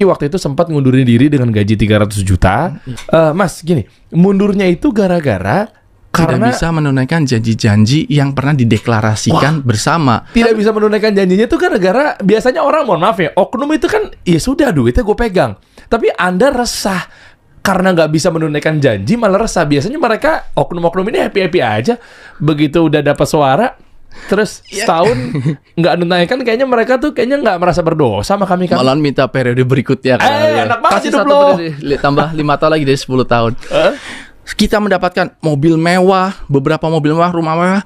waktu itu sempat ngundurin diri dengan gaji 300 juta. Mas, gini, mundurnya itu gara-gara karena tidak bisa menunaikan janji-janji yang pernah dideklarasikan bersama. Tidak bisa menunaikan janjinya itu gara-gara biasanya orang, mohon maaf ya, oknum itu kan ya sudah duitnya gue pegang. Tapi Anda resah karena nggak bisa menunaikan janji, malah resah. Biasanya mereka oknum-oknum ini happy-happy aja. Begitu udah dapat suara, terus setahun nggak menunaikan, kayaknya mereka tuh kayaknya nggak merasa berdosa sama kami kan. Malah minta periode berikutnya kan. Enak banget kasih hidup satu lo. periode, tambah 5 tahun lagi dari 10 tahun. Kita mendapatkan mobil mewah, beberapa mobil mewah, rumah mewah.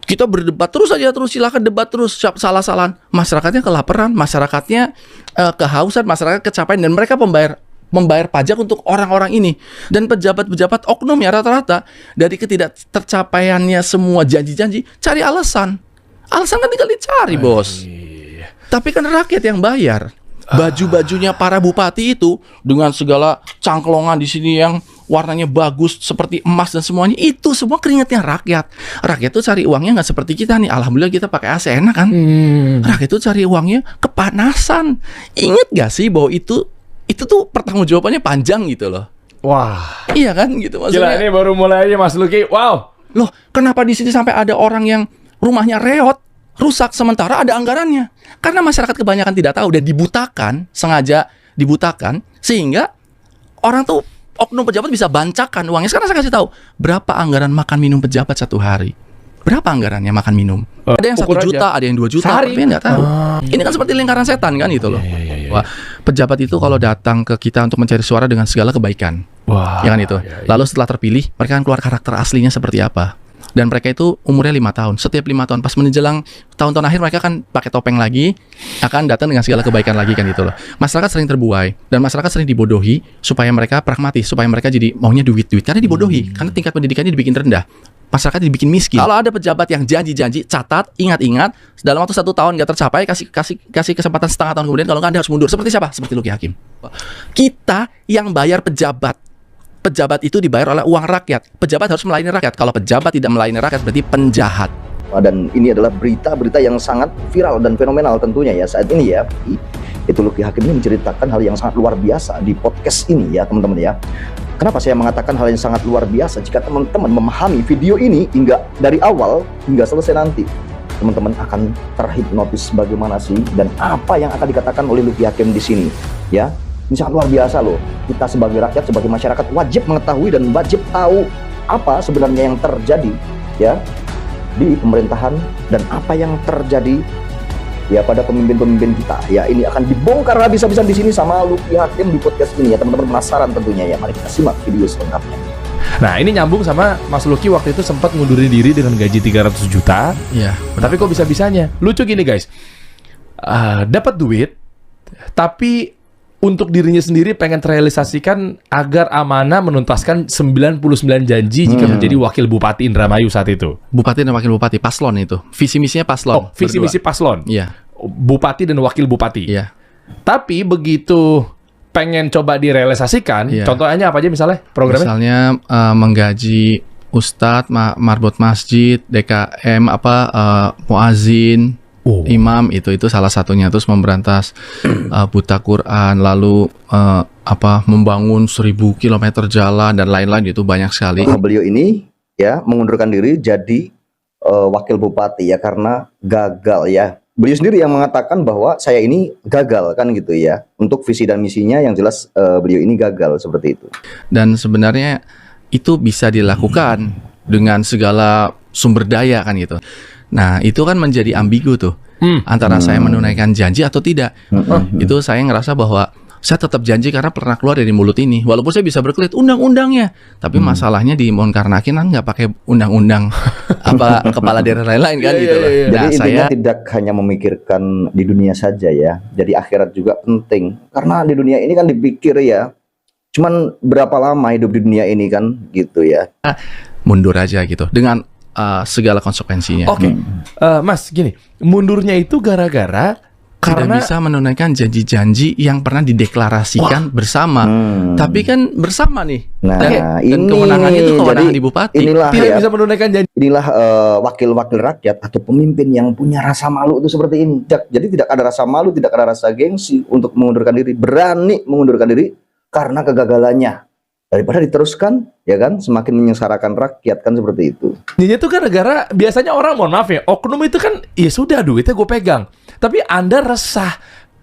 Kita berdebat terus aja, silakan debat terus, salah-salahan. Masyarakatnya kelaparan, masyarakatnya kehausan, masyarakat kecapean, dan mereka membayar pajak untuk orang-orang ini. Dan pejabat-pejabat oknum ya rata-rata dari ketidaktercapaiannya semua janji-janji, cari alasan. Alasan kan tinggal dicari, bos. Tapi kan rakyat yang bayar. Baju-bajunya para bupati itu dengan segala cangklongan di sini yang warnanya bagus seperti emas dan semuanya, itu semua keringatnya rakyat. Rakyat tuh cari uangnya nggak seperti kita nih. Alhamdulillah kita pakai AC enak kan. Rakyat tuh cari uangnya kepanasan. Ingat gak sih bahwa itu tuh pertanggungjawabannya panjang gitu loh. Wah, iya kan gitu maksudnya. gila, ini baru mulai aja Mas Luki. Wow. Loh, kenapa di sini sampai ada orang yang rumahnya reot, rusak, sementara ada anggarannya? Karena masyarakat kebanyakan tidak tahu dan dibutakan, sengaja dibutakan, sehingga orang tuh, oknum pejabat bisa bancakan uangnya. Sekarang saya kasih tahu, berapa anggaran makan minum pejabat satu hari? Berapa anggarannya makan minum? Ada yang 1 juta, ada yang 2 juta, sehari. tapi nggak tahu. Ini kan seperti lingkaran setan kan gitu loh. Wah, pejabat itu kalau datang ke kita untuk mencari suara dengan segala kebaikan, Wah, ya kan itu. Lalu setelah terpilih, mereka akan keluar karakter aslinya seperti apa. Dan mereka itu umurnya 5 tahun. Setiap 5 tahun, pas menjelang tahun-tahun akhir, mereka akan pakai topeng lagi, akan datang dengan segala kebaikan lagi kan gitu loh. Masyarakat sering terbuai dan masyarakat sering dibodohi supaya mereka pragmatis, supaya mereka jadi maunya duit-duit karena dibodohi, karena tingkat pendidikannya dibikin rendah. Masyarakat dibikin miskin. Kalau ada pejabat yang janji-janji, catat, ingat-ingat, dalam waktu 1 tahun nggak tercapai, kasih kesempatan setengah tahun kemudian, kalau nggak Anda harus mundur. Seperti siapa? Seperti Luki Hakim. Kita yang bayar pejabat. Pejabat itu dibayar oleh uang rakyat. Pejabat harus melayani rakyat. Kalau pejabat tidak melayani rakyat, berarti penjahat. Dan ini adalah berita-berita yang sangat viral dan fenomenal tentunya ya saat ini ya. Itu Luki Hakim ini menceritakan hal yang sangat luar biasa di podcast ini ya teman-teman ya. Kenapa saya mengatakan hal yang sangat luar biasa? Jika teman-teman memahami video ini hingga dari awal hingga selesai nanti, teman-teman akan terhipnotis bagaimana sih dan apa yang akan dikatakan oleh Luki Hakim di sini ya. Ini sangat luar biasa loh. Kita sebagai rakyat, sebagai masyarakat wajib mengetahui dan wajib tahu apa sebenarnya yang terjadi ya di pemerintahan dan apa yang terjadi ya pada pemimpin-pemimpin kita ya. Ini akan dibongkar habis-habisan di sini sama Luki Hakim di podcast ini ya. Teman-teman penasaran tentunya ya. Mari kita simak video selengkapnya. Nah, ini nyambung sama Mas Luki waktu itu sempat ngundurin diri dengan gaji 300 juta. Iya. Tapi kok bisa-bisanya? Lucu gini guys. Dapat duit, tapi untuk dirinya sendiri pengen terrealisasikan agar amanah menuntaskan 99 janji jika menjadi wakil bupati Indramayu saat itu. Bupati dan wakil bupati, paslon itu. Visi misinya paslon. Oh, visi misi paslon. Iya. Bupati dan wakil bupati. Iya. Tapi begitu pengen coba direalisasikan, Iya. contohnya apa aja misalnya programnya? Misalnya menggaji ustadz, marbot masjid, DKM, muazin, imam, itu salah satunya. Terus memberantas buta Quran, lalu membangun 1000 kilometer jalan dan lain-lain, itu banyak sekali. Beliau ini ya mengundurkan diri jadi wakil bupati ya karena gagal ya. Beliau sendiri yang mengatakan bahwa saya ini gagal kan gitu ya. Untuk visi dan misinya yang jelas beliau ini gagal seperti itu. Dan sebenarnya itu bisa dilakukan dengan segala sumber daya kan gitu. Nah, itu kan menjadi ambigu tuh. Antara saya menunaikan janji atau tidak. Itu saya ngerasa bahwa saya tetap janji karena pernah keluar dari mulut ini. Walaupun saya bisa berkelit undang-undangnya, tapi masalahnya di Monkarnakin kan nggak pakai undang-undang kepala daerah lain-lain kan gitu loh. Jadi Nah, intinya tidak hanya memikirkan di dunia saja ya. Jadi akhirat juga penting. Karena di dunia ini kan dipikir ya, cuman berapa lama hidup di dunia ini kan gitu ya. mundur aja gitu dengan segala konsekuensinya. Oke. Mas, gini, mundurnya itu gara-gara Karena tidak bisa menunaikan janji-janji yang pernah dideklarasikan bersama. Tapi kan bersama nih. Nah, dan ini kewenangannya itu kewenangan jadi di bupati. inilah tidak ya, bisa menunaikan janji. inilah wakil-wakil rakyat atau pemimpin yang punya rasa malu itu seperti ini. Jadi tidak ada rasa malu, tidak ada rasa gengsi untuk mengundurkan diri, berani mengundurkan diri karena kegagalannya. Daripada diteruskan, ya kan, semakin menyengsarakan rakyat kan seperti itu. Ini tuh kan negara, biasanya orang, mohon maaf ya, oknum itu kan, ya sudah duitnya gue pegang. Tapi Anda resah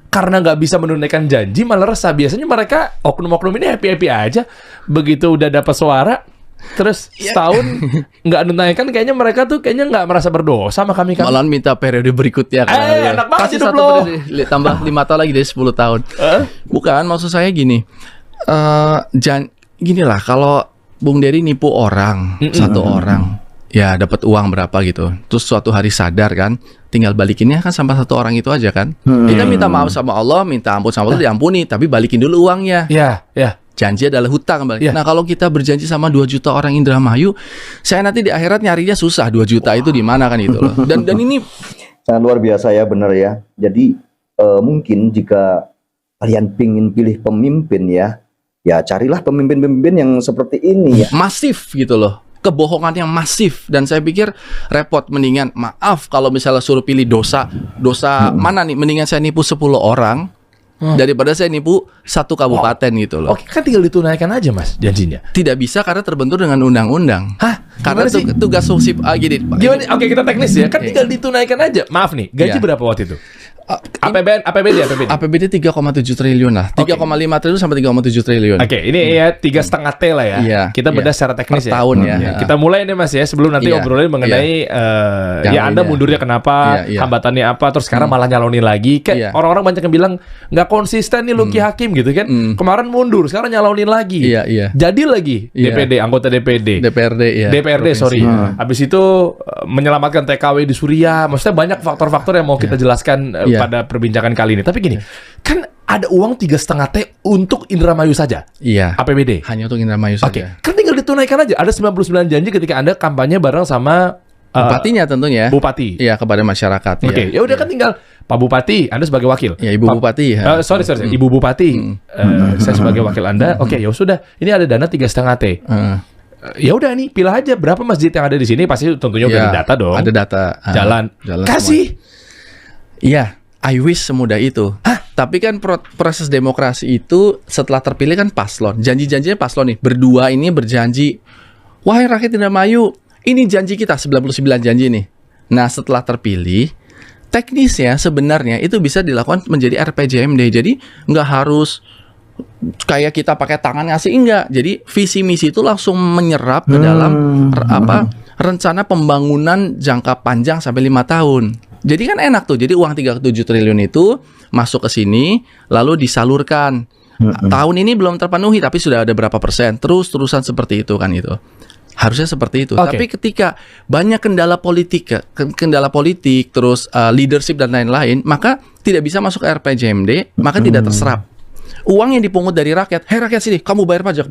karena nggak bisa menunaikan janji, malah resah. Biasanya mereka, oknum-oknum ini happy-happy aja. Begitu udah dapat suara, terus setahun nggak menunaikan, kayaknya mereka tuh kayaknya nggak merasa berdosa sama kami kan. Malah minta periode berikutnya kan. Enak banget Kasih hidup satu lo. periode, tambah 5 tahun lagi dari 10 tahun. Bukan, maksud saya gini. Ginilah, kalau Bung Dery nipu orang, satu orang, ya dapat uang berapa gitu. Terus suatu hari sadar kan, tinggal balikinnya kan sama satu orang itu aja kan. Kita minta maaf sama Allah, minta ampun sama Allah, diampuni, tapi balikin dulu uangnya. Ya, ya. Janji adalah hutang kembali. Ya. Nah, kalau kita berjanji sama 2 juta orang Indramayu, saya nanti di akhirat nyarinya susah. 2 juta itu di mana kan itu loh. Dan ini Sangat luar biasa ya, benar ya. Jadi mungkin jika kalian pingin pilih pemimpin ya carilah pemimpin-pemimpin yang seperti ini ya. masif gitu loh. Kebohongan yang masif, dan saya pikir repot. Mendingan maaf kalau misalnya suruh pilih dosa mana nih, mendingan saya nipu 10 orang daripada saya nipu 1 kabupaten gitu loh. Oke, kan tinggal ditunaikan aja Mas janjinya. Tidak bisa karena terbentur dengan undang-undang. Hah? Karena Gimana sih? tugas fungsi gini Pak. Gimana? Oke, kita teknis ya. Kan tinggal ditunaikan aja. Maaf nih, gaji Iya. berapa waktu itu? APBD. APBD 3,7 triliun lah. 3,5 triliun sampai 3,7 triliun. Oke, ini ya 3,5 T lah ya. Iya, Kita bedah iya. secara teknis Per ya. tahun ya. Kita mulai nih Mas ya, sebelum nanti Iya, obrolin mengenai Yang ya Anda ini ya. mundurnya kenapa, Iya, iya. hambatannya apa, terus sekarang malah nyalonin lagi. Kayak Iya. orang-orang banyak yang bilang nggak konsisten nih Luki Hakim gitu kan. Kemarin mundur, sekarang nyalonin lagi. Iya, iya. Jadi lagi Iya. DPD, anggota DPD. DPRD ya. DPRD, Provinsi. sorry. Habis itu menyelamatkan TKW di Suriah. Maksudnya banyak faktor-faktor yang mau kita jelaskan Iya. pada perbincangan kali ini. Tapi gini, kan ada uang 3,5 T untuk Indramayu saja. Iya. APBD. Hanya untuk Indramayu Oke, saja. kan tinggal ditunaikan aja. Ada 99 janji ketika Anda kampanye bareng sama Bupatinya tentunya. Bupati. Iya, kepada masyarakat. Oke, ya udah kan tinggal Pak Bupati, Anda sebagai wakil. Ya, Ibu Bupati ya. Sorry, Ibu Bupati. Saya sebagai wakil Anda. Oke, ya sudah. Ini ada dana 3,5 T. Ya udah nih, pilih aja berapa masjid yang ada di sini. Pasti tentunya udah Iya, di data dong. Ada data. Jalan. Kasih. Iya, I wish semudah itu. Tapi kan proses demokrasi itu setelah terpilih kan paslon. Janji-janjinya paslon nih. Berdua ini berjanji, wahai rakyat Indramayu, ini janji kita 99 janji nih. Nah, setelah terpilih, teknisnya sebenarnya itu bisa dilakukan menjadi RPJMD. Jadi nggak harus kayak kita pakai tangan ngasih, enggak. Jadi visi misi itu langsung menyerap ke dalam rencana pembangunan jangka panjang sampai 5 tahun. Jadi kan enak tuh. Jadi uang 37 triliun itu masuk ke sini lalu disalurkan. Tahun ini belum terpenuhi tapi sudah ada berapa persen. Terusan seperti itu kan itu. Harusnya seperti itu. Oke. Tapi ketika banyak kendala politik, terus leadership dan lain-lain, maka tidak bisa masuk ke RPJMD, maka tidak terserap. Uang yang dipungut dari rakyat, hei rakyat sini, kamu bayar pajak.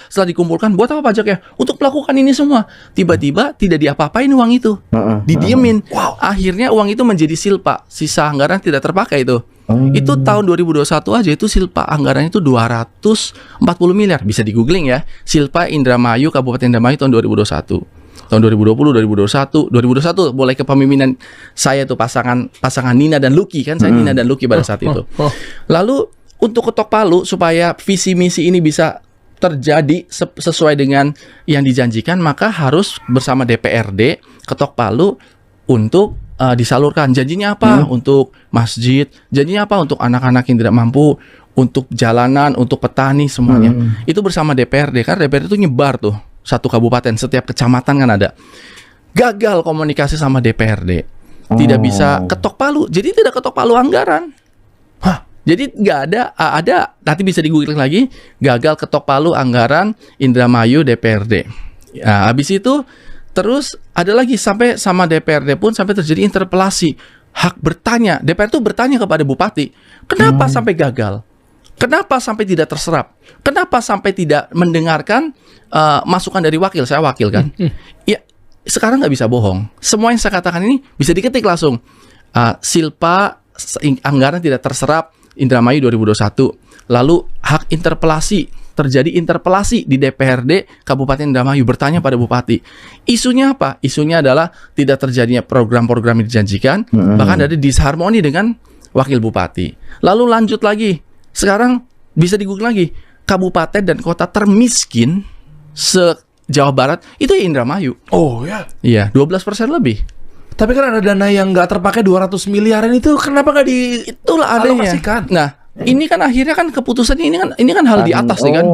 Setelah dikumpulkan, buat apa pajaknya? Untuk melakukan ini semua. Tiba-tiba tidak diapa-apain uang itu, didiemin. Akhirnya uang itu menjadi silpa, sisa anggaran tidak terpakai itu. Itu tahun 2021 aja itu silpa anggarannya itu 240 miliar. Bisa di googling ya, silpa Indramayu, Kabupaten Indramayu tahun 2021. Tahun 2020, 2021 mulai kepemimpinan saya tuh pasangan Nina dan Lucky kan, saya Nina dan Lucky pada saat itu. Lalu untuk ketok palu supaya visi misi ini bisa terjadi sesuai dengan yang dijanjikan, maka harus bersama DPRD ketok palu untuk disalurkan. Janjinya apa? Untuk masjid, janjinya apa? Untuk anak-anak yang tidak mampu, untuk jalanan, untuk petani semuanya. Itu bersama DPRD, karena DPRD itu nyebar tuh satu kabupaten, setiap kecamatan kan ada. Gagal komunikasi sama DPRD, tidak bisa ketok palu, jadi tidak ketok palu anggaran. Jadi nggak ada, nanti bisa di-googling lagi, gagal ketok palu anggaran Indramayu DPRD. Nah, habis itu terus ada lagi sampai sama DPRD pun sampai terjadi interpelasi, hak bertanya. DPR itu bertanya kepada bupati, kenapa sampai gagal? Kenapa sampai tidak terserap? Kenapa sampai tidak mendengarkan masukan dari wakil? Saya wakil kan. Ya, sekarang nggak bisa bohong. Semua yang saya katakan ini bisa diketik langsung. Silpa anggaran tidak terserap Indramayu 2021. Lalu hak interpelasi, terjadi interpelasi di DPRD Kabupaten Indramayu, bertanya pada bupati. Isunya apa? Isunya adalah tidak terjadinya program-program yang dijanjikan, bahkan ada disharmoni dengan wakil bupati. Lalu lanjut lagi, sekarang bisa di-Google lagi, kabupaten dan kota termiskin se-Jawa Barat itu ya Indramayu. Oh ya. Iya, 12% lebih. Tapi kan ada dana yang nggak terpakai 200 miliaran itu, kenapa nggak Itulah adanya. dialokasikan? Nah, ini kan akhirnya kan keputusan ini kan hal di atas nih kan.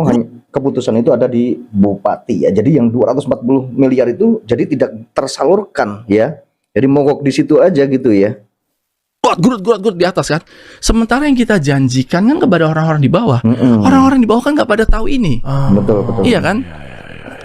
Keputusan itu ada di bupati ya. Jadi yang 240 miliar itu jadi tidak tersalurkan ya. Jadi mogok di situ aja gitu ya. Gurut di atas kan. Sementara yang kita janjikan kan kepada orang-orang di bawah. Orang-orang di bawah kan nggak pada tahu ini. Betul. Iya kan?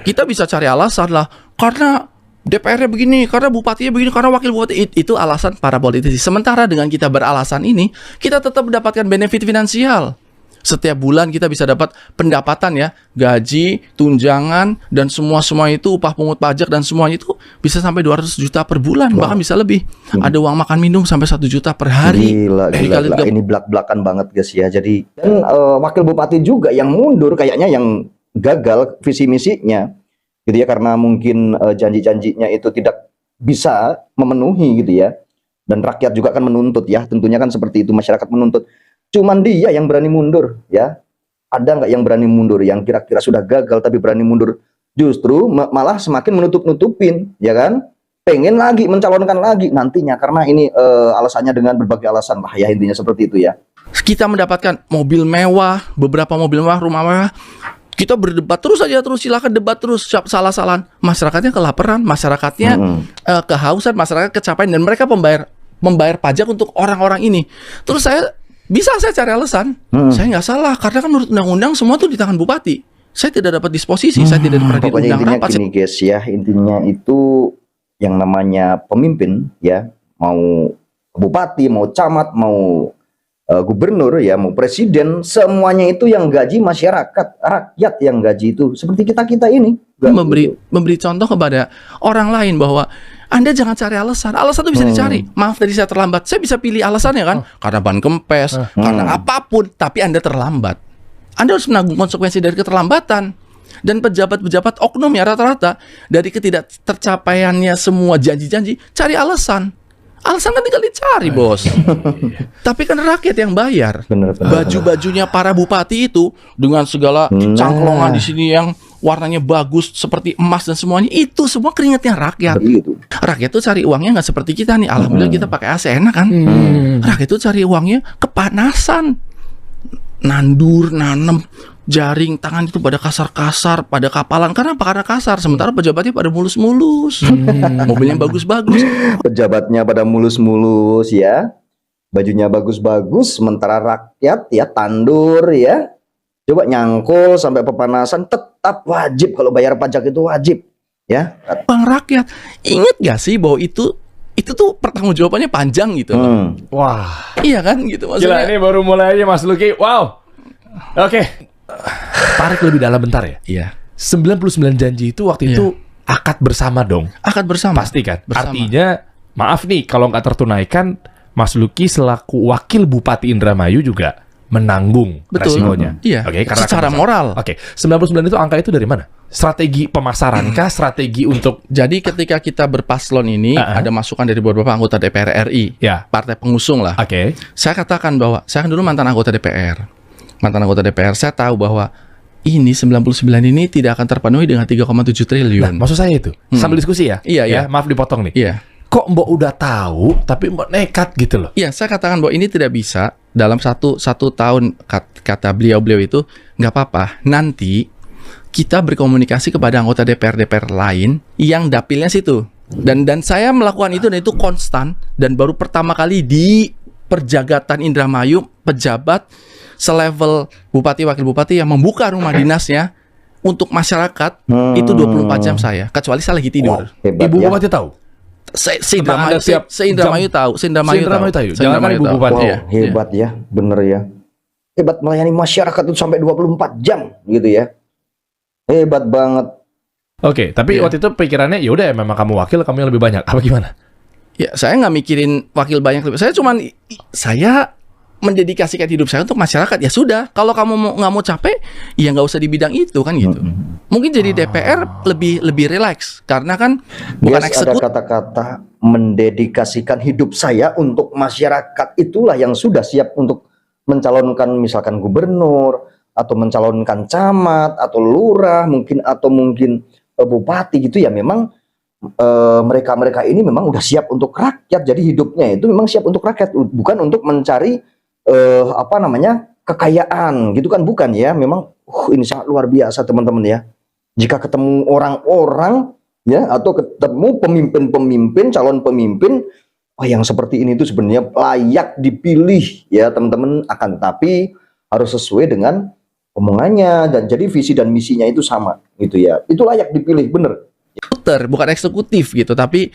Kita bisa cari alasan lah. Karena DPR-nya begini, karena bupatinya begini, karena wakil bupati. Itu alasan para politisi. Sementara dengan kita beralasan ini, kita tetap mendapatkan benefit finansial. Setiap bulan kita bisa dapat pendapatan ya, gaji, tunjangan, dan semua itu, upah pungut pajak, dan semuanya itu bisa sampai 200 juta per bulan, bahkan bisa lebih. Ada uang makan minum sampai 1 juta per hari. Gila. Ini belak-belakan banget guys ya. Jadi dan wakil bupati juga yang mundur kayaknya, yang gagal visi misinya gitu ya, karena mungkin janji-janjinya itu tidak bisa memenuhi gitu ya. Dan rakyat juga kan menuntut ya, tentunya kan seperti itu, masyarakat menuntut. Cuman dia yang berani mundur ya. Ada nggak yang berani mundur, yang kira-kira sudah gagal tapi berani mundur? Justru malah semakin menutup-nutupin ya kan. Pengen lagi mencalonkan lagi nantinya, karena ini alasannya dengan berbagai alasan lah ya, intinya seperti itu ya. Kita mendapatkan mobil mewah, beberapa mobil mewah, rumah mewah. Kita berdebat terus aja, silakan debat terus, salah-salahan. Masyarakatnya kelaparan, masyarakatnya kehausan, masyarakat kecapean, dan mereka membayar pajak untuk orang-orang ini. Terus saya cari alasan, saya nggak salah, karena kan menurut undang-undang semua tuh di tangan bupati. Saya tidak dapat disposisi, saya tidak pernah Pokoknya diundang intinya rapat. gini guys ya, intinya itu yang namanya pemimpin ya, mau bupati, mau camat, mau gubernur ya, mau presiden, semuanya itu yang gaji masyarakat, rakyat yang gaji itu, seperti kita ini memberi contoh kepada orang lain bahwa Anda jangan cari alasan. Alasan itu bisa dicari. Maaf tadi saya terlambat. Saya bisa pilih alasannya kan, karena ban kempes, karena apapun, tapi Anda terlambat. Anda harus menanggung konsekuensi dari keterlambatan. Dan pejabat-pejabat oknum ya rata-rata dari ketidaktercapaiannya semua janji-janji, cari alasan. Alasan kan tinggal dicari, bos. Tapi kan rakyat yang bayar. Baju-bajunya para bupati itu dengan segala cangklongan di sini yang warnanya bagus seperti emas dan semuanya, itu semua keringatnya rakyat. Rakyat tuh cari uangnya nggak seperti kita nih. Alhamdulillah kita pakai AC enak kan. Rakyat itu cari uangnya kepanasan, nandur, nanem, jaring tangan itu pada kasar-kasar, pada kapalan. Karena kasar. Sementara pejabatnya pada mulus-mulus, mobilnya bagus-bagus. Pejabatnya pada mulus-mulus ya, bajunya bagus-bagus, sementara rakyat ya tandur ya. Coba nyangkul sampai pepanasan, tetap wajib, kalau bayar pajak itu wajib ya. Bang rakyat, ingat gak sih bahwa itu tuh pertanggungjawabannya panjang gitu loh. Wah. Iya kan gitu maksudnya. Gila, ini baru mulai aja Mas Luki. Wow. Oke. Tarik lebih dalam bentar ya. Iya. 99 janji itu waktu itu akad bersama dong. Akad bersama. Pasti kan. Bersama. Artinya, maaf nih kalau nggak tertunaikan, Mas Luki selaku wakil Bupati Indramayu juga menanggung resikonya. Iya. Oke, karena secara moral. Oke, 99 itu angka itu dari mana? Strategi pemasaran kah? Strategi untuk Jadi ketika kita berpaslon ini ada masukan dari beberapa anggota DPR RI, partai pengusung lah. Oke. Saya katakan bahwa saya kan dulu mantan anggota DPR. Saya tahu bahwa ini 99 ini tidak akan terpenuhi dengan 3,7 triliun. Nah, maksud saya itu sambil diskusi ya. Iya. Maaf dipotong nih. Iya. Kok Mbok udah tahu tapi Mbok nekat gitu loh. Iya, saya katakan bahwa ini tidak bisa dalam satu tahun, kata beliau itu nggak apa-apa. Nanti kita berkomunikasi kepada anggota DPR lain yang dapilnya situ. Dan saya melakukan itu, dan itu konstan, dan baru pertama kali di Perjagatan Indramayu pejabat selevel bupati wakil bupati yang membuka rumah dinasnya untuk masyarakat itu 24 jam saya, kecuali saya lagi tidur. Ibu Bupati tahu? Se-Indramayu tahu. Jangan kan Ibu Bupati. Hebat ya, bener ya. Hebat melayani masyarakat itu sampai 24 jam gitu ya. Hebat banget. Oke, tapi waktu itu pikirannya ya udah memang kamu wakil, kamu yang lebih banyak. Apa gimana? Ya, saya nggak mikirin wakil banyak. Saya cuman saya mendedikasikan hidup saya untuk masyarakat. Ya sudah, kalau kamu nggak mau capek, ya nggak usah di bidang itu kan gitu. Mungkin jadi DPR lebih rileks karena kan bukan Ada eksekutif. kata-kata mendedikasikan hidup saya untuk masyarakat, itulah yang sudah siap untuk mencalonkan misalkan gubernur atau mencalonkan camat atau lurah mungkin atau mungkin bupati gitu ya. Memang mereka-mereka ini memang udah siap untuk rakyat, jadi hidupnya itu memang siap untuk rakyat, bukan untuk mencari kekayaan gitu kan, bukan ya. Memang ini sangat luar biasa teman-teman ya. Jika ketemu orang-orang ya atau ketemu pemimpin-pemimpin, calon pemimpin yang seperti ini itu sebenarnya layak dipilih ya teman-teman, akan tetapi harus sesuai dengan omongannya dan jadi visi dan misinya itu sama gitu ya. Itu layak dipilih, bener. Bukan eksekutif gitu, tapi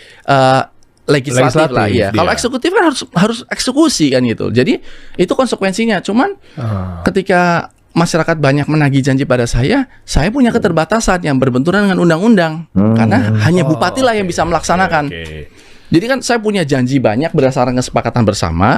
legislatif lah ya. Kalau eksekutif kan harus eksekusi kan gitu. Jadi itu konsekuensinya. Cuman ketika masyarakat banyak menagih janji pada saya punya keterbatasan yang berbenturan dengan undang-undang. Karena hanya bupati lah yang bisa melaksanakan. Jadi kan saya punya janji banyak berdasarkan kesepakatan bersama.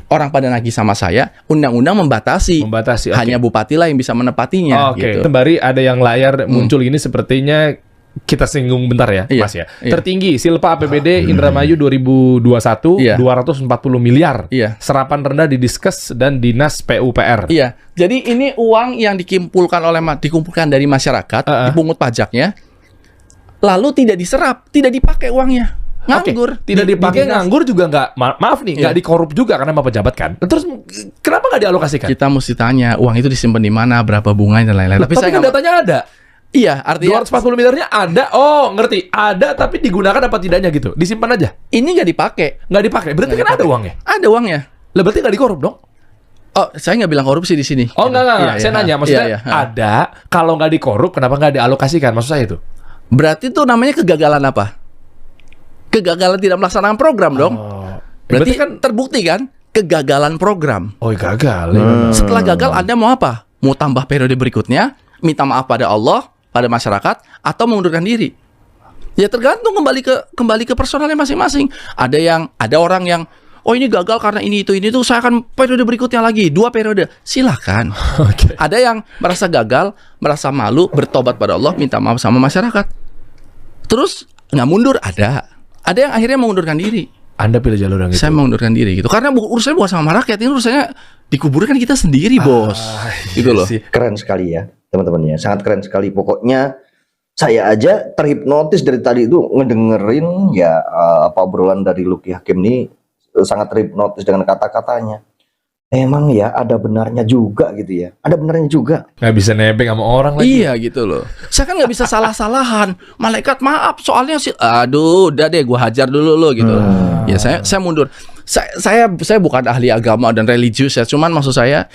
Orang pada nagih sama saya, undang-undang membatasi. Hanya bupati lah yang bisa menepatinya. Gitu. Sembari ada yang layar muncul ini sepertinya kita singgung bentar ya, Mas ya. Tertinggi Silpa APBD Indramayu 2021 240 miliar. Serapan rendah di Diskes dan Dinas PUPR. Iya. Jadi ini uang yang dikumpulkan dari masyarakat, dipungut pajaknya, lalu tidak diserap, tidak dipakai uangnya. Nganggur. Tidak dipakai, nganggur juga nggak, maaf nih, nggak dikorup juga karena sama pejabat kan. Terus kenapa nggak dialokasikan? Kita mesti tanya uang itu disimpan di mana, berapa bunganya dan lain-lain. Tapi kan datanya ada. Iya, artinya 240 miliarnya ada. Oh, ngerti. Ada tapi digunakan apa tidaknya gitu. Disimpan aja. Ini nggak dipakai. Nggak dipakai. Berarti kan ada uangnya. Ada uangnya. Lah berarti nggak dikorup dong? Oh, saya nggak bilang korupsi di sini. Oh, enggak. Saya nanya, maksudnya ada. Kalau nggak dikorup, kenapa nggak dialokasikan? Maksud saya itu. Berarti itu namanya kegagalan apa? Kegagalan tidak melaksanakan program dong. Berarti kan terbukti kan kegagalan program. Oh, gagal. Setelah gagal, Anda mau apa? Mau tambah periode berikutnya? Minta maaf pada Allah, pada masyarakat, atau mengundurkan diri? Ya tergantung, kembali ke personalnya masing-masing. Ada orang yang ini gagal karena ini itu saya akan periode berikutnya lagi 2 periode. Silakan. Ada yang merasa gagal, merasa malu, bertobat pada Allah, minta maaf sama masyarakat. Terus nggak mundur, ada yang akhirnya mengundurkan diri. Anda pilih jalur yang itu? Saya mengundurkan diri gitu. Karena urusannya bukan sama rakyat, ini urusannya dikuburkan kita sendiri, bos. Gitu loh. Keren sekali ya teman-teman ya, sangat keren sekali. Pokoknya saya aja terhipnotis dari tadi itu ngedengerin ya obrolan dari Lucky Hakim ini, sangat terhipnotis dengan kata-katanya. Emang ya ada benarnya juga gitu ya. Ada benarnya juga. Nggak bisa nebeng sama orang lagi. Iya gitu loh. Saya kan nggak bisa salah-salahan. Malaikat maaf soalnya udah deh gue hajar dulu lo gitu. Ya saya mundur. Saya bukan ahli agama dan religius ya. Cuman maksud saya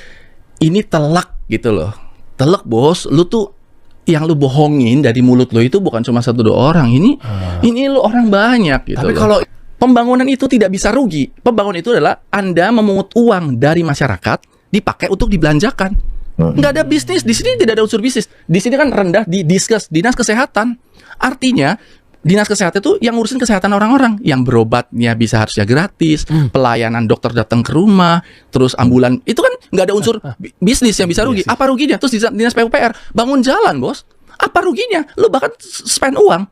ini telak gitu loh. Telak bos. Lu tuh yang lu bohongin dari mulut lu itu bukan cuma 1-2 orang. Ini lu orang banyak gitu. Tapi loh. kalau pembangunan itu tidak bisa rugi. Pembangunan itu adalah Anda memungut uang dari masyarakat dipakai untuk dibelanjakan. Nggak ada bisnis. Di sini tidak ada unsur bisnis. Di sini kan rendah di Diskes, Dinas Kesehatan. Artinya Dinas Kesehatan itu yang ngurusin kesehatan orang-orang. Yang berobatnya bisa harusnya gratis. Pelayanan dokter datang ke rumah. Terus ambulan. Itu kan nggak ada unsur bisnis yang bisa rugi. Apa ruginya? Terus Dinas PUPR bangun jalan, bos. Apa ruginya? Lu bahkan spend uang.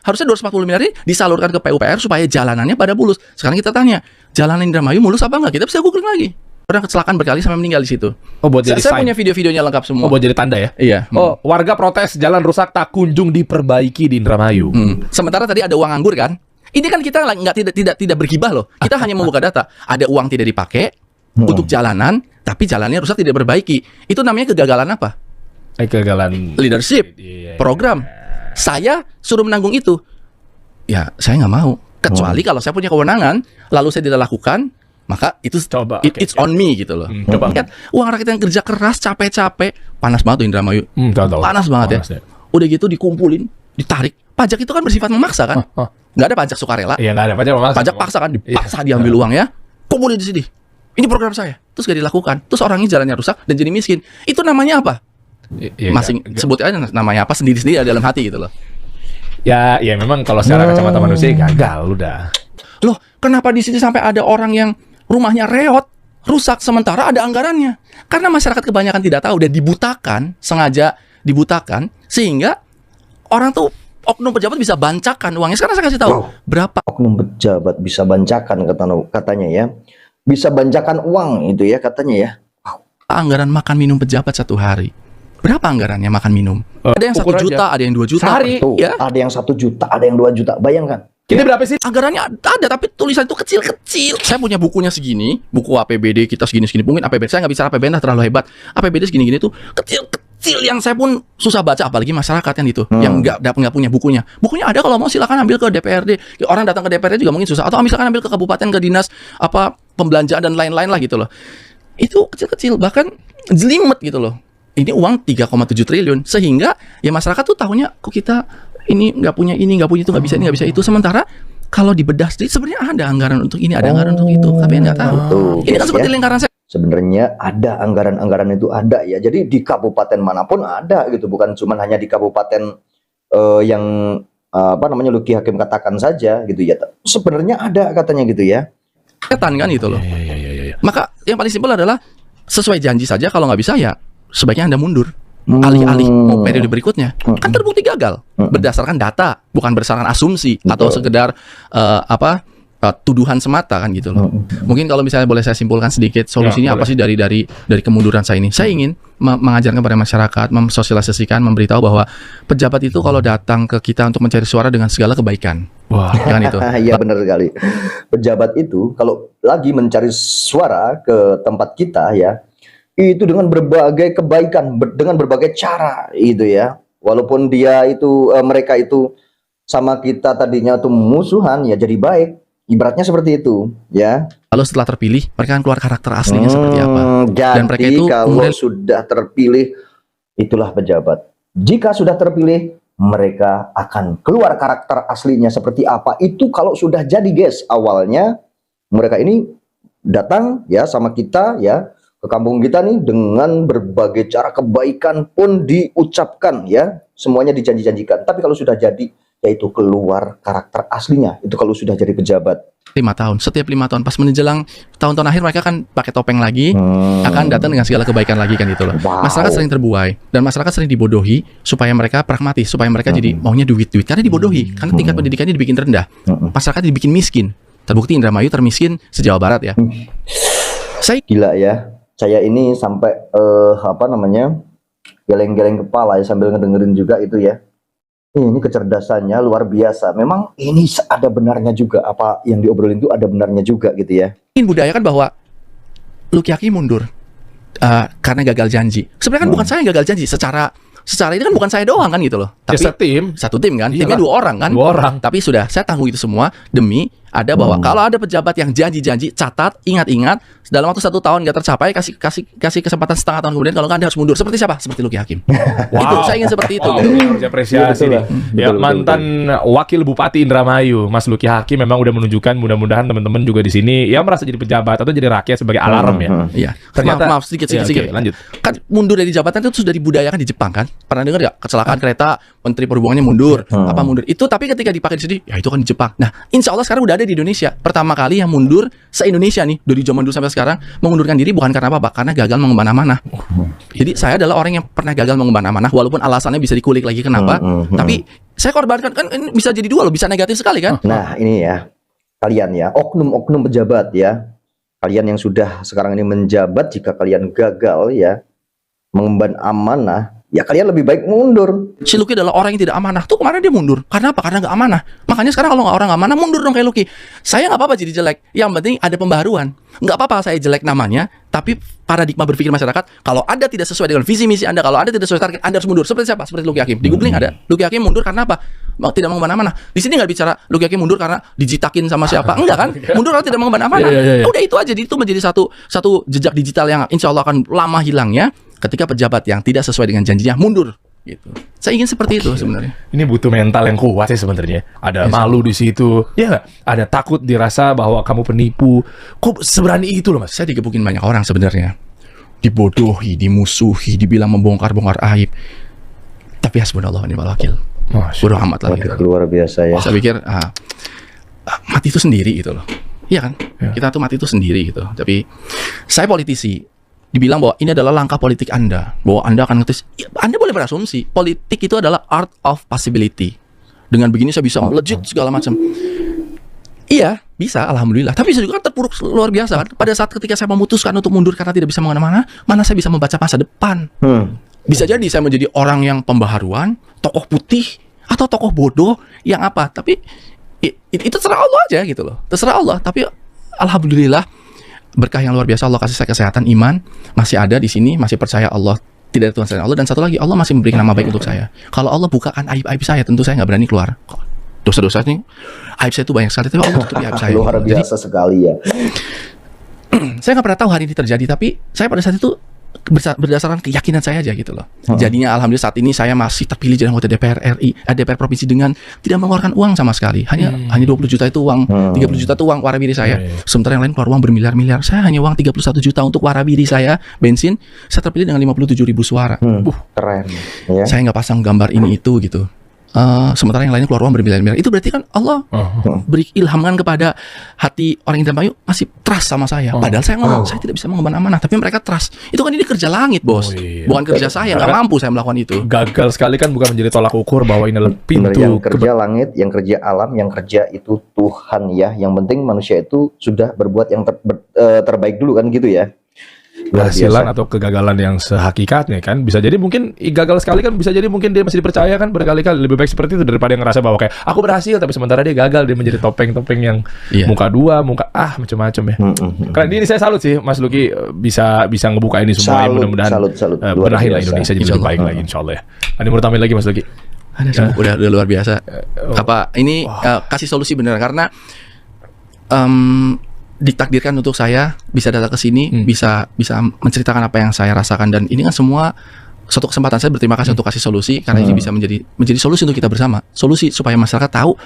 Harusnya 240 miliar ini disalurkan ke PUPR supaya jalanannya pada mulus. Sekarang kita tanya, jalanan Indramayu mulus apa enggak? Kita bisa googling lagi. Pernah kecelakaan berkali sampai meninggal di situ. Oh, buat jadi saya punya video-videonya lengkap semua. Oh, buat jadi tanda ya? Iya. Oh, warga protes jalan rusak tak kunjung diperbaiki di Indramayu. Sementara tadi ada uang nganggur kan? Ini kan kita tidak bergibah loh. Kita hanya membuka data. Ada uang tidak dipakai untuk jalanan, tapi jalannya rusak tidak diperbaiki. Itu namanya kegagalan apa? Kegagalan leadership, program. Saya suruh menanggung itu. Ya, saya nggak mau. Kecuali kalau saya punya kewenangan, lalu saya tidak lakukan, maka itu it's on me gitu loh. Coba lihat uang rakyat yang kerja keras, capek-capek, panas banget tuh Indramayu. Panas banget ya. Udah gitu dikumpulin, ditarik. Pajak itu kan bersifat memaksa kan? Nggak ada pajak sukarela. Iya, nggak ada pajak memaksa. Pajak paksa kan, dipaksa diambil uangnya, kumpulin di sini. Ini program saya. Terus gak dilakukan. Terus orangnya jalannya rusak dan jadi miskin. Itu namanya apa? Sebut aja namanya apa sendiri-sendiri dalam hati gitu loh. Ya memang kalau secara kacamata manusia gagal udah. Loh, kenapa di sini sampai ada orang yang rumahnya reot, rusak, sementara ada anggarannya? Karena masyarakat kebanyakan tidak tahu dan dibutakan, sengaja dibutakan, sehingga orang tuh, oknum pejabat bisa bancakan uangnya. Sekarang saya kasih tahu berapa Oknum pejabat bisa bancakan katanya ya. Bisa bancakan uang itu ya katanya ya. anggaran makan minum pejabat satu hari. Berapa anggarannya makan minum? Ada yang 1 ukur aja. juta, ada yang 2 juta. Sehari. Tuh, Ya. ada yang 1 juta, ada yang 2 juta. Bayangkan. Ini berapa sih? Anggarannya ada, tapi tulisan itu kecil-kecil. Saya punya bukunya segini, buku APBD kita segini-segini. Mungkin APBD, saya nggak bicara APBD terlalu hebat. APBD segini-gini tuh kecil-kecil yang saya pun susah baca, apalagi masyarakat kan itu, yang nggak punya bukunya. Bukunya ada, kalau mau silakan ambil ke DPRD. Orang datang ke DPRD juga mungkin susah. Atau misalkan ambil ke kabupaten, ke dinas apa pembelanjaan dan lain-lain lah gitu loh. Itu kecil-kecil, bahkan jelimet gitu loh. Ini uang 3,7 triliun, sehingga ya masyarakat tuh tahunya kok kita ini nggak punya ini, nggak punya itu, nggak bisa ini, nggak bisa itu. Sementara kalau dibedah sedikit sebenarnya ada anggaran untuk ini, ada anggaran untuk itu, tapi nggak tahu. Tuh, Ini kan guys, seperti ya. lingkaran saya. Sebenarnya ada anggaran-anggaran itu ada ya. Jadi di kabupaten manapun ada gitu, bukan cuma hanya di kabupaten yang apa namanya Luki Hakim katakan saja gitu ya. Sebenarnya ada katanya gitu ya. Kelihatan kan gitu loh. Iya. Maka yang paling simpel adalah sesuai janji saja. Kalau nggak bisa ya sebaiknya Anda mundur. Alih-alih mau periode berikutnya, kan terbukti gagal berdasarkan data, bukan berdasarkan asumsi atau sekedar tuduhan semata kan gitu loh. Mungkin kalau misalnya boleh saya simpulkan sedikit, solusinya apa sih dari kemunduran saya ini? Saya ingin mengajarkan kepada masyarakat, mensosialisasikan, memberitahu bahwa pejabat itu kalau datang ke kita untuk mencari suara dengan segala kebaikan. Wah, Jangan itu. Iya benar sekali. Pejabat itu kalau lagi mencari suara ke tempat kita ya, itu dengan berbagai kebaikan, dengan berbagai cara itu ya. Walaupun dia itu mereka itu sama kita tadinya tuh musuhan ya jadi baik. Ibaratnya seperti itu ya. Lalu setelah terpilih, mereka akan keluar karakter aslinya seperti apa. Jadi Dan mereka itu kalau kemudian sudah terpilih, itulah pejabat. Jika sudah terpilih, mereka akan keluar karakter aslinya seperti apa. Itu kalau sudah jadi guys. Awalnya mereka ini datang ya sama kita ya ke kampung kita nih dengan berbagai cara kebaikan pun diucapkan ya. Semuanya dijanji-janjikan. Tapi kalau sudah jadi, yaitu keluar karakter aslinya. Itu kalau sudah jadi pejabat. 5 tahun, setiap 5 tahun pas menjelang tahun-tahun akhir mereka akan pakai topeng lagi, akan datang dengan segala kebaikan lagi kan gitu loh. Wow. Masyarakat sering terbuai dan masyarakat sering dibodohi supaya mereka pragmatis, supaya mereka jadi maunya duit karena dibodohi, karena tingkat pendidikannya dibikin rendah. Masyarakat dibikin miskin. Terbukti Indramayu termiskin se-Jawa Barat ya. Saya Gila ya. Saya ini sampai geleng-geleng kepala ya sambil ngedengerin juga itu ya. Ini kecerdasannya luar biasa. Memang ini ada benarnya juga, apa yang diobrolin itu ada benarnya juga gitu ya. ingin budayakan bahwa Luki Hakim mundur karena gagal janji. Sebenarnya kan bukan saya yang gagal janji, secara ini kan bukan saya doang kan gitu loh. Tapi tim. satu tim kan, Iyalah. timnya 2 orang kan. 2 orang. Tapi sudah saya tanggung itu semua demi ada bahwa kalau ada pejabat yang janji-janji, catat, ingat-ingat dalam waktu 1 tahun nggak tercapai, kasih kesempatan setengah tahun kemudian, kalau nggak Anda harus mundur. Seperti siapa? Seperti Luki Hakim. Itu saya ingin seperti itu. Wow, Gitu. harus apresiasi Betul nih. lah. Ya, Betul, mantan wakil Bupati Indramayu, Mas Luki Hakim memang udah menunjukkan, mudah-mudahan teman-teman juga di sini ya merasa jadi pejabat atau jadi rakyat sebagai alarm ya. Iya. Ternyata- maaf sedikit. Iya, oke, lanjut. Kan mundur dari jabatan itu sudah dibudayakan di Jepang kan? Pernah dengar nggak? Kecelakaan kereta, Menteri Perhubungannya mundur, apa mundur? Itu tapi ketika dipakai di sini, ya itu kan di Jepang. Nah, insya Allah sekarang udah ada di Indonesia. Pertama kali yang mundur se-Indonesia nih, dari zaman dulu sampai sekarang mengundurkan diri bukan karena apa, karena gagal mengemban amanah. Jadi saya adalah orang yang pernah gagal mengemban amanah, walaupun alasannya bisa dikulik lagi kenapa. Tapi saya korbankan kan ini bisa jadi dua loh, bisa negatif sekali kan? Nah ini ya, kalian ya, oknum-oknum pejabat ya. Kalian yang sudah sekarang ini menjabat, jika kalian gagal ya mengemban amanah, ya kalian lebih baik mundur. Si Luki adalah orang yang tidak amanah. Tuh kemarin dia mundur. Karena apa? Karena nggak amanah. Makanya sekarang kalau orang nggak amanah, mundur dong kayak Luki. Saya nggak apa-apa jadi jelek. Yang penting ada pembaharuan. Nggak apa-apa saya jelek namanya, tapi paradigma berpikir masyarakat, kalau Anda tidak sesuai dengan visi misi Anda, kalau Anda tidak sesuai target, Anda harus mundur. Seperti siapa? Seperti Luki Hakim. Di googling ada. Luki Hakim mundur karena apa? Tidak mengemban amanah. Di sini nggak bicara Luki Hakim mundur karena dijitakin sama siapa. Enggak kan? Mundur karena tidak mengemban amanah. Iya. Udah itu aja. Jadi itu menjadi satu jejak digital yang insya Allah akan lama hilangnya ketika pejabat yang tidak sesuai dengan janjinya mundur. Gitu. Saya ingin seperti itu sebenarnya. Ini butuh mental yang kuat sih sebenarnya. Ada malu di situ, ya nggak? Ada takut dirasa bahwa kamu penipu. Kok seberani itu loh mas? Saya digebukin banyak orang sebenarnya. Dibodohi, dimusuhi, dibilang membongkar-bongkar aib. Tapi hasbunallah wa ni'mal wakil. Bodoh amat lah gitu. Luar biasa ya. Saya pikir mati itu sendiri gitu loh. Iya kan? Ya. Kita tuh mati itu sendiri gitu. Tapi saya politisi, dibilang bahwa ini adalah langkah politik Anda, bahwa Anda akan ngetis. Anda boleh berasumsi, politik itu adalah art of possibility. Dengan begini saya bisa melejit segala macam. Iya, bisa, alhamdulillah. Tapi saya juga terpuruk luar biasa kan. Pada saat ketika saya memutuskan untuk mundur karena tidak bisa kemana-mana, mana saya bisa membaca masa depan. Bisa jadi saya menjadi orang yang pembaharuan, tokoh putih, atau tokoh bodoh yang apa. Tapi itu terserah Allah aja gitu loh. Terserah Allah. Tapi alhamdulillah berkah yang luar biasa Allah kasih saya kesehatan, iman masih ada di sini, masih percaya Allah tidak ada Tuhan selain Allah, dan satu lagi Allah masih memberikan nama baik untuk saya. Kalau Allah bukakan aib-aib saya, tentu saya nggak berani keluar. Dosa-dosa ini, aib saya itu banyak sekali, tapi Allah tutupi aib saya. Luar biasa sekali ya. Saya nggak pernah tahu hari ini terjadi, tapi saya pada saat itu berdasarkan keyakinan saya aja gitu loh. Jadinya alhamdulillah saat ini saya masih terpilih jadi anggota DPR RI, DPR provinsi dengan tidak mengeluarkan uang sama sekali. Hanya 20 juta itu uang, 30 juta itu uang warawiri saya. Sementara yang lain keluar uang bermiliar-miliar. Saya hanya uang 31 juta untuk warawiri saya, bensin. Saya terpilih dengan 57.000 suara. Keren ya. Saya nggak pasang gambar ini itu gitu. Sementara yang lainnya keluar uang bermiliar-miliar. Itu berarti kan Allah beri ilhamkan kepada hati orang Indramayu masih trust sama saya. Padahal saya ngomong saya tidak bisa mengemban amanah, tapi mereka trust. Itu kan ini kerja langit, bos. Bukan kerja saya. Nggak mampu saya melakukan itu. Gagal sekali kan bukan menjadi tolak ukur bahwa ini adalah Bener, pintu yang kerja langit, yang kerja alam, yang kerja itu Tuhan ya. Yang penting manusia itu sudah berbuat yang terbaik dulu kan gitu ya. keberhasilan atau kegagalan yang sehakikatnya kan. Bisa jadi mungkin gagal sekali kan, bisa jadi mungkin dia masih dipercaya kan berkali-kali. Lebih baik seperti itu daripada yang ngerasa bahwa kayak aku berhasil tapi sementara dia gagal, dia menjadi topeng-topeng yang muka dua, muka macam-macam ya. Karena ini saya salut sih Mas Lucky bisa ngebuka ini semua. Mudah-mudahan benahin lah Indonesia jadi lebih baik lagi insyaallah ya. Ada yang mau tambahin lagi Mas Lucky? Udah luar biasa. Apa ini kasih solusi bener karena ditakdirkan untuk saya bisa datang ke sini, bisa menceritakan apa yang saya rasakan, dan ini kan semua suatu kesempatan. Saya berterima kasih untuk kasih solusi karena ini bisa menjadi solusi untuk kita bersama. Solusi supaya masyarakat tahu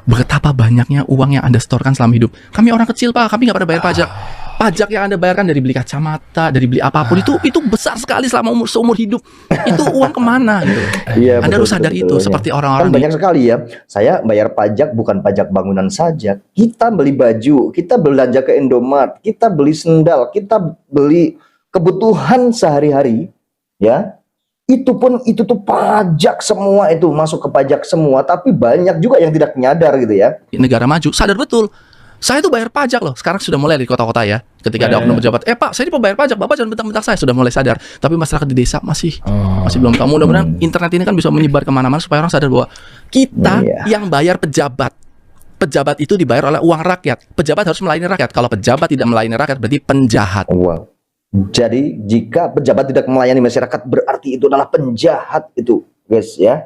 betapa banyaknya uang yang Anda setorkan selama hidup. Kami orang kecil Pak, kami nggak pernah bayar pajak. Pajak yang Anda bayarkan dari beli kacamata, dari beli apapun itu besar sekali selama seumur hidup. Itu uang kemana gitu. Iya, Anda harus sadar itu seperti orang-orang kan banyak sekali ya. Saya bayar pajak bukan pajak bangunan saja. Kita beli baju, kita belanja ke Indomaret, kita beli sendal, kita beli kebutuhan sehari-hari ya. Itu tuh pajak semua, itu masuk ke pajak semua, tapi banyak juga yang tidak nyadar gitu ya. Negara maju sadar betul. Saya tuh bayar pajak loh. Sekarang sudah mulai di kota-kota ya. Ketika ada oknum pejabat, Pak, saya ini pembayar pajak, Bapak jangan bentak-bentak saya. Sudah mulai sadar. Tapi masyarakat di desa masih belum tahu. Mudah-mudahan internet ini kan bisa menyebar kemana-mana supaya orang sadar bahwa kita yang bayar pejabat. Pejabat itu dibayar oleh uang rakyat. Pejabat harus melayani rakyat. Kalau pejabat tidak melayani rakyat berarti penjahat. Wow. Jadi jika pejabat tidak melayani masyarakat berarti itu adalah penjahat itu, guys ya.